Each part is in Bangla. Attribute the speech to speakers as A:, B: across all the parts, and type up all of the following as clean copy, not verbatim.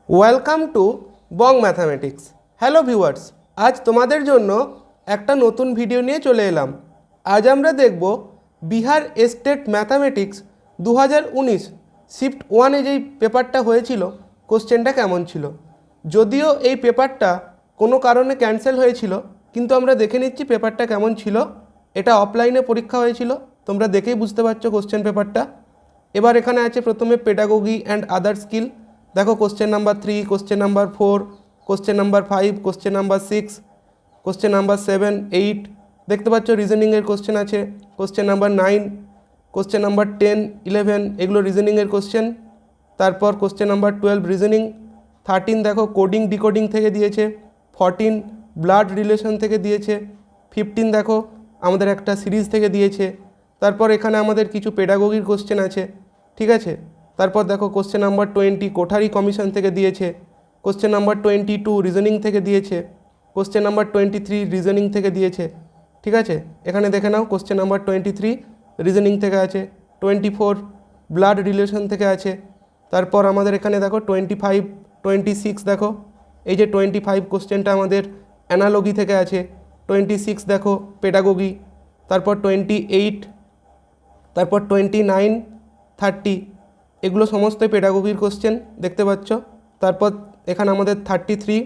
A: Welcome to Bong mathematics. Hello viewers, আজ তোমাদের জন্য একটা নতুন ভিডিও নিয়ে চলে এলাম। আজ আমরা দেখব বিহার স্টেট ম্যাথামেটিক্স 2019 শিফট 1-এ যেই পেপারটা হয়েছিল কোশ্চেনটা কেমন ছিল। যদিও এই পেপারটা কোনো কারণে ক্যান্সেল হয়েছিল, কিন্তু আমরা দেখে নিচ্ছি পেপারটা কেমন ছিল। এটা অফলাইনে পরীক্ষা হয়েছিল, তোমরা দেখেই বুঝতে পারছো কোশ্চেন পেপারটা। এবার এখানে আছে প্রথমে পেডাগোগি অ্যান্ড আদার স্কিল। দেখো question number 3, question number 4, question number 5, question number 6, question number 7, 8 দেখতে পাচ্ছ। রিজনিংয়ের কোশ্চেন আছে কোশ্চেন নাম্বার 9, কোশ্চেন নাম্বার 10, 11 এগুলো রিজনিংয়ের কোশ্চেন। তারপর কোশ্চেন নাম্বার 12 রিজনিং, 13 দেখো কোডিং ডিকোডিং থেকে দিয়েছে, 14 ব্লাড রিলেশন থেকে দিয়েছে, 15 দেখো আমাদের একটা সিরিজ থেকে দিয়েছে। তারপর এখানে আমাদের কিছু পেডাগোগির কোশ্চেন আছে, ঠিক আছে। তারপর দেখো কোশ্চেন নাম্বার 20 কোঠারি কমিশন থেকে দিয়েছে, কোশ্চেন নাম্বার 22 রিজনিং থেকে দিয়েছে, কোশ্চেন নাম্বার 23 রিজনিং থেকে দিয়েছে, ঠিক আছে। এখানে দেখে নাও কোশ্চেন নাম্বার 23 রিজনিং থেকে আছে, 24 ব্লাড রিলেশন থেকে আছে। তারপর আমাদের এখানে দেখো 25, 26 দেখো এই যে 25 কোশ্চেনটা আমাদের অ্যানালজি থেকে আছে, 26 দেখো পেডাগোগি। তারপর 28, তারপর 29, 30 এগুলো সমস্তই পেডাগোগির কোশ্চেন দেখতে পাচ্ছ। তারপর এখানে আমাদের 33,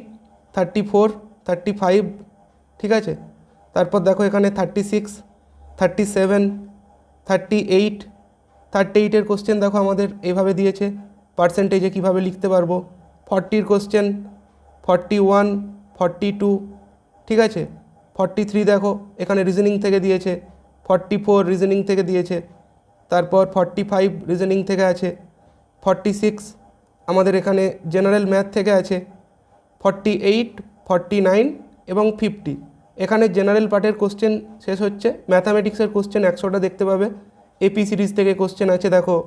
A: 34, 35, ঠিক আছে। তারপর দেখো এখানে 36, 37, 38, 38-এর কোশ্চেন দেখো আমাদের এইভাবে দিয়েছে, পার্সেন্টেজে কীভাবে লিখতে পারবো। 40-র কোশ্চেন, 41, 42, ঠিক আছে। 43 দেখো এখানে রিজনিং থেকে দিয়েছে, 44 রিজনিং থেকে দিয়েছে। তারপর 45 রিজনিং থেকে আছে, 46 আমাদের এখানে জেনারেল ম্যাথ থেকে আছে, 48, 49 এবং 50 এখানে জেনারেল পার্টের কোশ্চেন শেষ হচ্ছে। ম্যাথামেটিক্সের কোশ্চেন 100টা দেখতে পাবে। এপি সিরিজ থেকে কোশ্চেন আছে দেখো,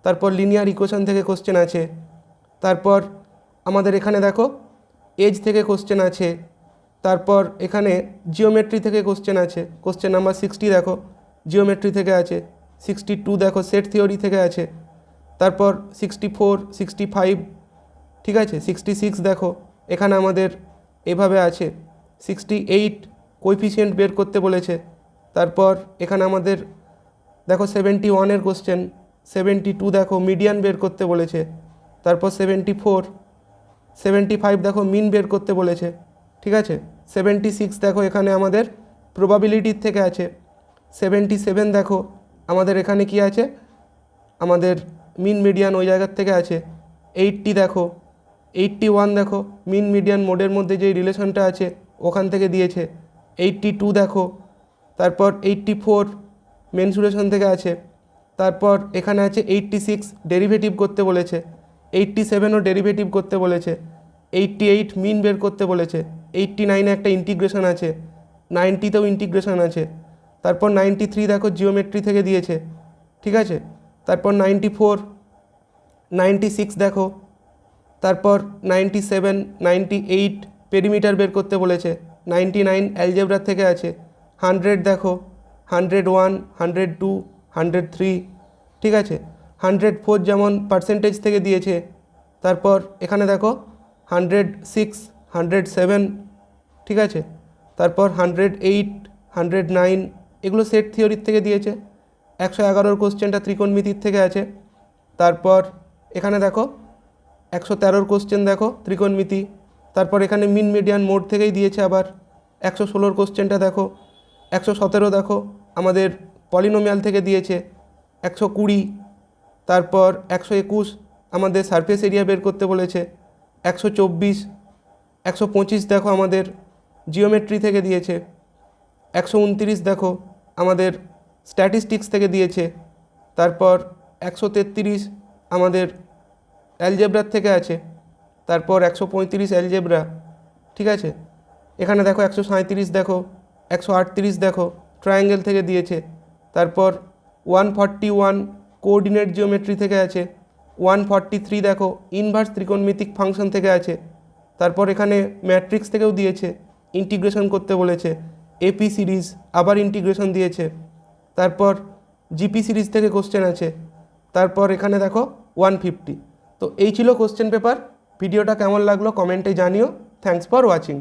A: তারপর লিনিয়ার ইকুয়েশন থেকে কোশ্চেন আছে। তারপর আমাদের এখানে দেখো এজ থেকে কোশ্চেন আছে। তারপর এখানে জিওমেট্রি থেকে কোশ্চেন আছে, কোশ্চেন নাম্বার 60 দেখো জিওমেট্রি থেকে আছে, 62 দেখো সেট থিওরি থেকে আছে। তারপর 64, 65, ঠিক আছে। 66 দেখো এখানে আমাদের এভাবে আছে, 68 কোএফিসিয়েন্ট বের করতে বলেছে। তারপর এখানে আমাদের দেখো 71-এর কোশ্চেন, 72 দেখো মিডিয়ান বের করতে বলেছে। তারপর 74, 75 দেখো মিন বের করতে বলেছে, ঠিক আছে। 76 দেখো এখানে আমাদের প্রবাবিলিটির থেকে আছে। 77 দেখো আমাদের এখানে কি আছে, আমাদের মিন মিডিয়ান ওই জায়গার থেকে আছে। 80 দেখো, 81 দেখো মিন মিডিয়ান মোডের মধ্যে যেই রিলেশনটা আছে ওখান থেকে দিয়েছে। 82 দেখো, তারপর 84 মেনসুরেশন থেকে আছে। তারপর এখানে আছে 86 ডেরিভেটিভ করতে বলেছে, 87ও ডেরিভেটিভ করতে বলেছে, 88 মিন বের করতে বলেছে, 89-এ একটা ইন্টিগ্রেশন আছে, 90তেও ইন্টিগ্রেশন আছে। তারপর 93 দেখো জিওমেট্রি থেকে দিয়েছে, ঠিক আছে। তারপর 94, 96 দেখো, তারপর 97, 98 পেরিমিটার বের করতে বলেছে, 99 অ্যালজেব্রা থেকে আছে। 100 দেখো, 101, 102, 103, ঠিক আছে। 104 যেমন পার্সেন্টেজ থেকে দিয়েছে। তারপর এখানে দেখো 106, 107, ঠিক আছে। তারপর 108, 109 এগুলো সেট থিওরির থেকে দিয়েছে। 111-র কোশ্চেনটা ত্রিকোণমিতির থেকে আছে। তারপর এখানে দেখো 113-র কোশ্চেন দেখো ত্রিকোণমিতি। তারপর এখানে মিন মিডিয়ান মোড থেকেই দিয়েছে আবার। 116-র কোশ্চেনটা দেখো, 117 দেখো আমাদের পলিনোমিয়াল থেকে দিয়েছে, 120, তারপর 121 আমাদের সারফেস এরিয়া বের করতে বলেছে, 124, 125 দেখো আমাদের জিওমেট্রি থেকে দিয়েছে, 129 দেখো আমাদের স্ট্যাটিস্টিক্স থেকে দিয়েছে। তারপর 133 আমাদের অ্যালজেব্রার থেকে আছে। তারপর 135 অ্যালজেব্রা, ঠিক আছে। এখানে দেখো 137 দেখো, 138 দেখো ট্রায়াঙ্গেল থেকে দিয়েছে। তারপর 141 কোঅর্ডিনেট জিওমেট্রি থেকে আছে। 143 দেখো ইনভার্স ত্রিকোণমিতিক ফাংশন থেকে আছে। তারপর এখানে ম্যাট্রিক্স থেকেও দিয়েছে, ইন্টিগ্রেশন করতে বলেছে। এপি সিরিজ আবার ইন্টিগ্রেশন দিয়েছে। তারপর জিপি সিরিজ থেকে কোশ্চেন আছে। তারপর এখানে দেখো 150। তো এই ছিল কোশ্চেন পেপার। ভিডিওটা কেমন লাগলো কমেন্টে জানিও। Thanks for watching.